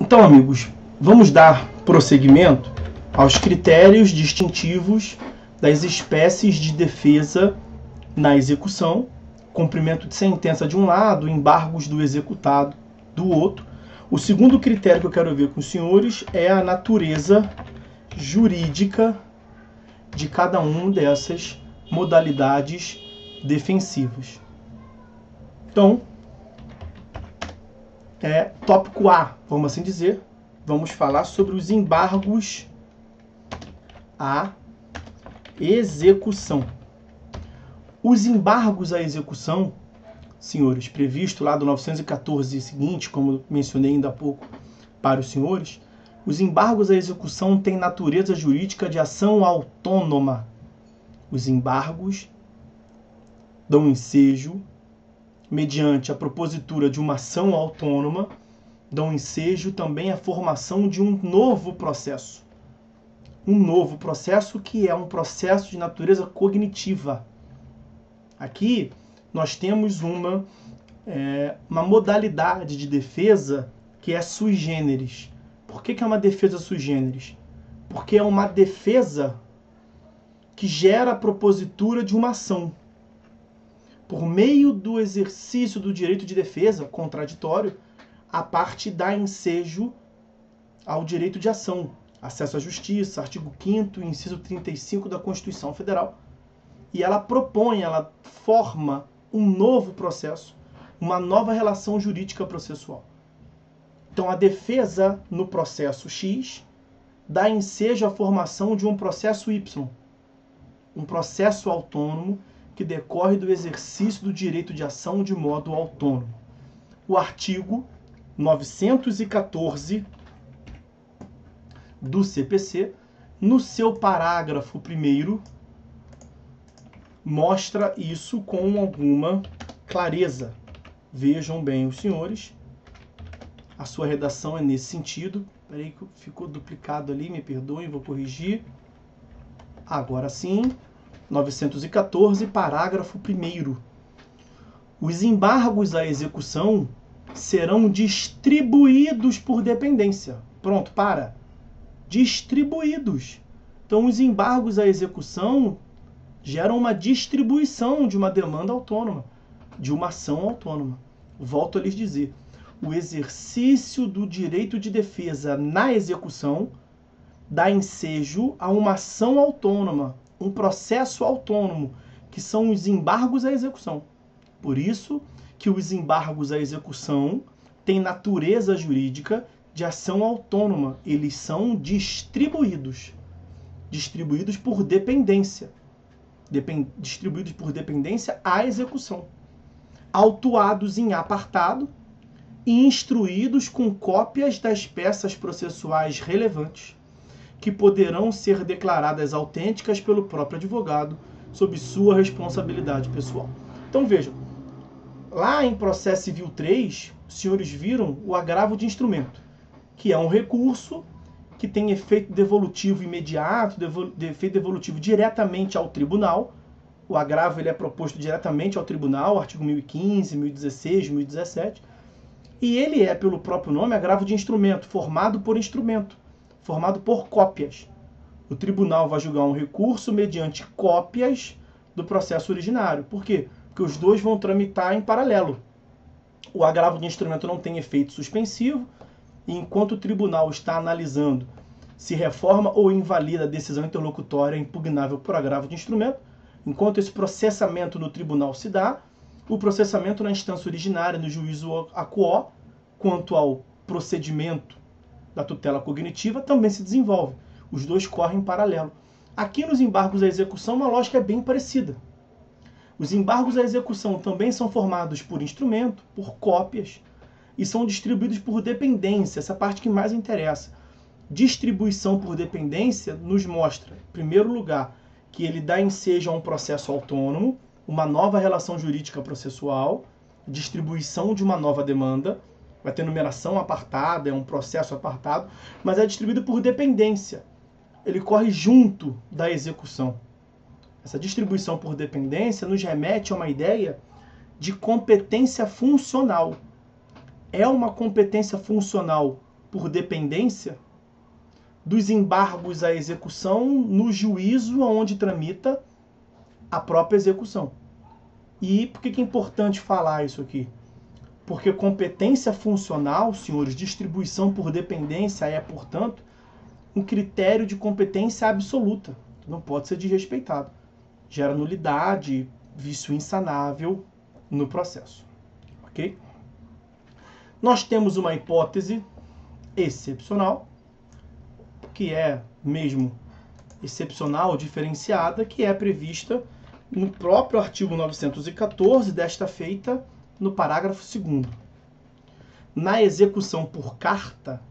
Então, amigos, vamos dar prosseguimento aos critérios distintivos das espécies de defesa na execução, cumprimento de sentença de um lado, embargos do executado do outro. O segundo critério que eu quero ver com os senhores é a natureza jurídica de cada uma dessas modalidades defensivas. Então, tópico A, vamos assim dizer, vamos falar sobre os embargos à execução. Os embargos à execução, senhores, previsto lá do 914 e seguinte, como mencionei ainda há pouco para os senhores, os embargos à execução têm natureza jurídica de ação autônoma. Os embargos dão ensejo, mediante a propositura de uma ação autônoma, dão ensejo também à formação de um novo processo. Um novo processo que é um processo de natureza cognitiva. Aqui nós temos uma modalidade de defesa que é sui generis. Por que é uma defesa sui generis? Porque é uma defesa que gera a propositura de uma ação. Por meio do exercício do direito de defesa contraditório, a parte dá ensejo ao direito de ação, acesso à justiça, artigo 5º, inciso 35 da Constituição Federal. E ela propõe, ela forma um novo processo, uma nova relação jurídica processual. Então, a defesa no processo X dá ensejo à formação de um processo Y, um processo autônomo que decorre do exercício do direito de ação de modo autônomo. O artigo 914 do CPC, no seu parágrafo 1º, mostra isso com alguma clareza. Vejam bem os senhores, a sua redação é nesse sentido. Peraí que ficou duplicado ali, me perdoem, vou corrigir. Agora sim, 914, parágrafo 1º. Os embargos à execução serão distribuídos por dependência. Pronto, para. Distribuídos. Então, os embargos à execução geram uma distribuição de uma demanda autônoma, de uma ação autônoma. Volto a lhes dizer, o exercício do direito de defesa na execução dá ensejo a uma ação autônoma, um processo autônomo, que são os embargos à execução. Por isso que os embargos à execução têm natureza jurídica de ação autônoma. Eles são distribuídos. Distribuídos por dependência. Distribuídos por dependência à execução. Autuados em apartado e instruídos com cópias das peças processuais relevantes, que poderão ser declaradas autênticas pelo próprio advogado, sob sua responsabilidade pessoal. Então vejam, lá em processo civil 3, os senhores viram o agravo de instrumento, que é um recurso que tem efeito devolutivo imediato, efeito devolutivo diretamente ao tribunal. O agravo ele é proposto diretamente ao tribunal, artigo 1015, 1016, 1017, e ele é, pelo próprio nome, agravo de instrumento, formado por cópias. O tribunal vai julgar um recurso mediante cópias do processo originário. Por quê? Porque os dois vão tramitar em paralelo. O agravo de instrumento não tem efeito suspensivo, e enquanto o tribunal está analisando se reforma ou invalida a decisão interlocutória impugnável por agravo de instrumento, enquanto esse processamento no tribunal se dá, o processamento na instância originária, no juízo acuó, quanto ao procedimento da tutela cognitiva, também se desenvolve. Os dois correm em paralelo. Aqui nos embargos à execução, a lógica é bem parecida. Os embargos à execução também são formados por instrumento, por cópias, e são distribuídos por dependência, essa parte que mais interessa. Distribuição por dependência nos mostra, em primeiro lugar, que ele dá ensejo a um processo autônomo, uma nova relação jurídica processual, distribuição de uma nova demanda, vai ter numeração apartada, é um processo apartado, mas é distribuído por dependência. Ele corre junto da execução. Essa distribuição por dependência nos remete a uma ideia de competência funcional. É uma competência funcional por dependência dos embargos à execução no juízo onde tramita a própria execução. E por que é importante falar isso aqui? Porque competência funcional, senhores, distribuição por dependência é, portanto, um critério de competência absoluta. Não pode ser desrespeitado. Gera nulidade, vício insanável no processo. Ok? Nós temos uma hipótese excepcional, que é mesmo excepcional, diferenciada, que é prevista no próprio artigo 914, desta feita no parágrafo 2º. Na execução por carta,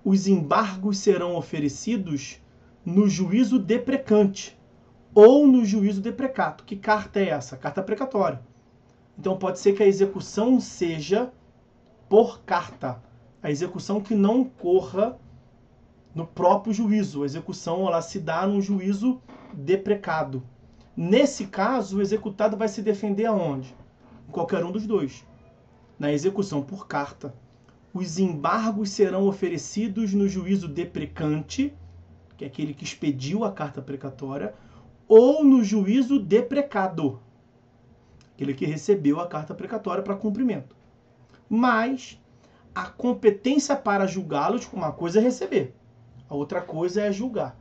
os embargos serão oferecidos no juízo deprecante ou no juízo deprecato. Que carta é essa? Carta precatória. Então pode ser que a execução seja por carta, a execução que não ocorra no próprio juízo. A execução ela se dá num juízo deprecado. Nesse caso, o executado vai se defender aonde? Em qualquer um dos dois. Na execução por carta, os embargos serão oferecidos no juízo deprecante, que é aquele que expediu a carta precatória, ou no juízo deprecado, aquele que recebeu a carta precatória para cumprimento. Mas a competência para julgá-los, uma coisa é receber, a outra coisa é julgar.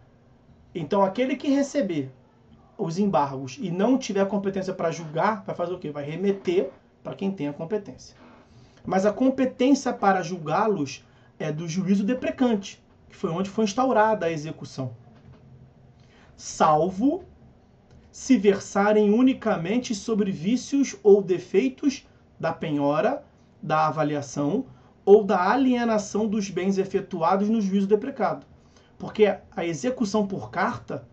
Então, aquele que receber os embargos e não tiver competência para julgar, vai fazer o quê? Vai remeter para quem tem a competência. Mas a competência para julgá-los é do juízo deprecante, que foi onde foi instaurada a execução. Salvo se versarem unicamente sobre vícios ou defeitos da penhora, da avaliação ou da alienação dos bens efetuados no juízo deprecado. Porque a execução por carta,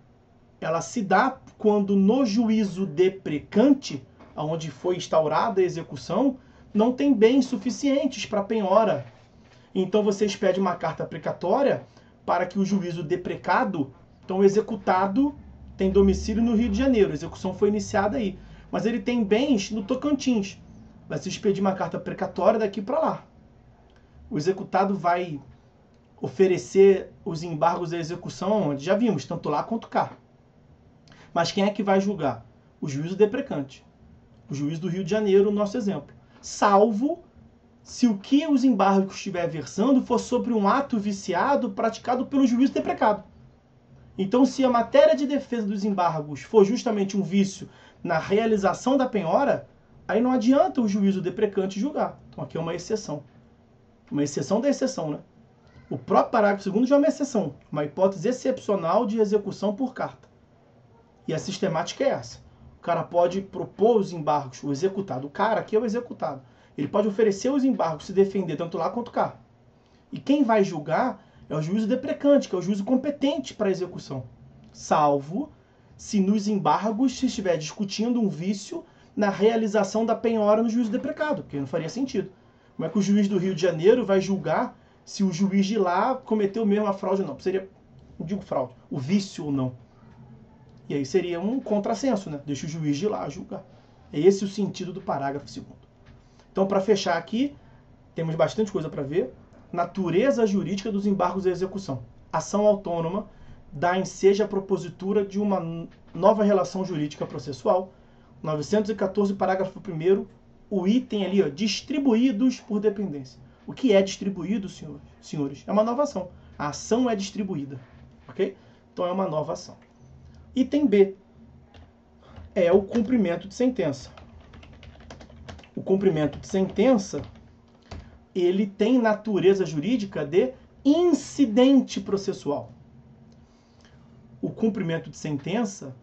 ela se dá quando no juízo deprecante, onde foi instaurada a execução, não tem bens suficientes para penhora. Então você expede uma carta precatória para que o juízo deprecado, então o executado tem domicílio no Rio de Janeiro, a execução foi iniciada aí, mas ele tem bens no Tocantins. Vai se expedir uma carta precatória daqui para lá. O executado vai oferecer os embargos à execução onde? Já vimos, tanto lá quanto cá. Mas quem é que vai julgar? O juízo deprecante. O juiz do Rio de Janeiro, nosso exemplo. Salvo se o que os embargos estiver versando for sobre um ato viciado praticado pelo juízo deprecado. Então, se a matéria de defesa dos embargos for justamente um vício na realização da penhora, aí não adianta o juízo deprecante julgar. Então, aqui é uma exceção. Uma exceção da exceção, né? O próprio parágrafo 2º já é uma exceção. Uma hipótese excepcional de execução por carta. E a sistemática é essa. O cara pode propor os embargos, o executado. O cara aqui é o executado. Ele pode oferecer os embargos, se defender tanto lá quanto cá. E quem vai julgar é o juízo deprecante, que é o juízo competente para a execução. Salvo se nos embargos se estiver discutindo um vício na realização da penhora no juízo deprecado, porque não faria sentido. Como é que o juiz do Rio de Janeiro vai julgar se o juiz de lá cometeu mesmo a fraude ou não? Seria, não digo fraude, o vício ou não. E aí seria um contrassenso, né? Deixa o juiz de lá julgar. É esse o sentido do parágrafo 2º. Então, para fechar aqui, temos bastante coisa para ver. Natureza jurídica dos embargos à execução. Ação autônoma dá ensejo à propositura de uma nova relação jurídica processual. 914, parágrafo 1º, o item ali, ó, distribuídos por dependência. O que é distribuído, senhores? É uma nova ação. A ação é distribuída. Ok? Então, é uma nova ação. Item B é o cumprimento de sentença. O cumprimento de sentença, ele tem natureza jurídica de incidente processual. O cumprimento de sentença,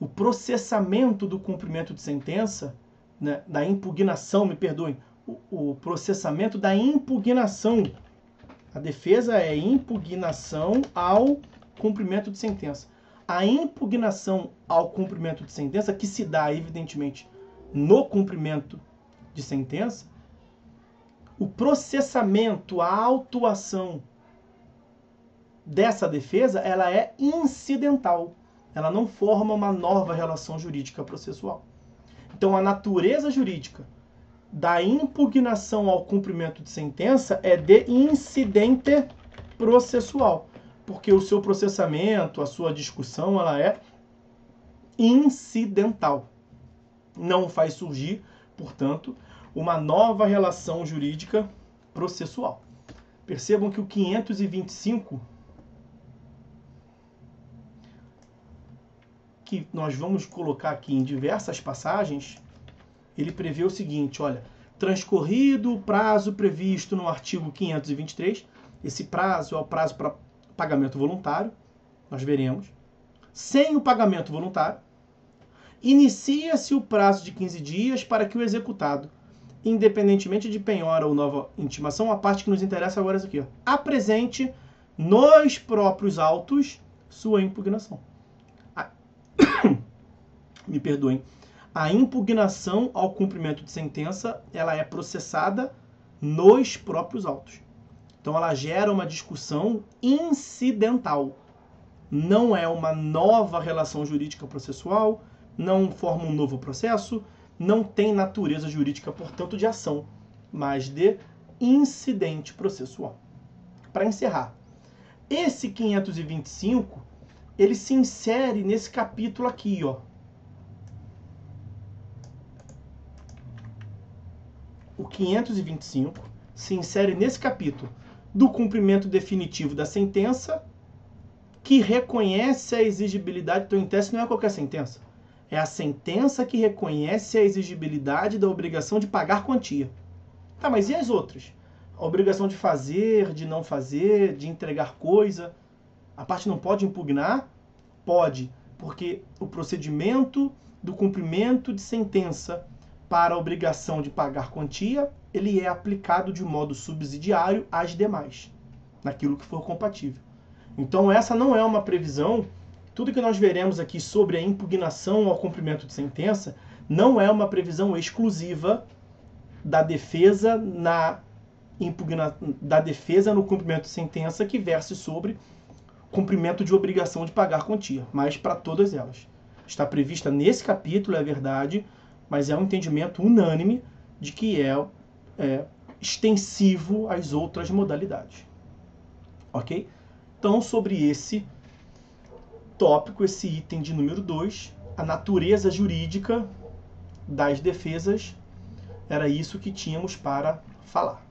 o processamento do cumprimento de sentença, né, da impugnação, me perdoem, o processamento da impugnação. A defesa é impugnação ao cumprimento de sentença. A impugnação ao cumprimento de sentença, que se dá, evidentemente, no cumprimento de sentença, o processamento, a autuação dessa defesa, ela é incidental. Ela não forma uma nova relação jurídica processual. Então, a natureza jurídica da impugnação ao cumprimento de sentença é de incidente processual, porque o seu processamento, a sua discussão, ela é incidental. Não faz surgir, portanto, uma nova relação jurídica processual. Percebam que o 525, que nós vamos colocar aqui em diversas passagens, ele prevê o seguinte, olha, transcorrido o prazo previsto no artigo 523, esse prazo é o prazo para pagamento voluntário, nós veremos. Sem o pagamento voluntário, inicia-se o prazo de 15 dias para que o executado, independentemente de penhora ou nova intimação, a parte que nos interessa agora é essa aqui, ó, apresente nos próprios autos sua impugnação. Me perdoem. A impugnação ao cumprimento de sentença, ela é processada nos próprios autos. Então, ela gera uma discussão incidental. Não é uma nova relação jurídica processual, não forma um novo processo, não tem natureza jurídica, portanto, de ação, mas de incidente processual. Para encerrar, esse 525, ele se insere nesse capítulo aqui, ó. O 525 se insere nesse capítulo do cumprimento definitivo da sentença, que reconhece a exigibilidade. Então, em tese, não é qualquer sentença. É a sentença que reconhece a exigibilidade da obrigação de pagar quantia. Tá, mas e as outras? A obrigação de fazer, de não fazer, de entregar coisa. A parte não pode impugnar? Pode, porque o procedimento do cumprimento de sentença para a obrigação de pagar quantia, ele é aplicado de modo subsidiário às demais, naquilo que for compatível. Então essa não é uma previsão, tudo que nós veremos aqui sobre a impugnação ao cumprimento de sentença, não é uma previsão exclusiva da defesa no cumprimento de sentença que verse sobre cumprimento de obrigação de pagar quantia, mas para todas elas. Está prevista nesse capítulo, é verdade, mas é um entendimento unânime de que é extensivo às outras modalidades. Ok? Então, sobre esse tópico, esse item de número 2, a natureza jurídica das defesas, era isso que tínhamos para falar.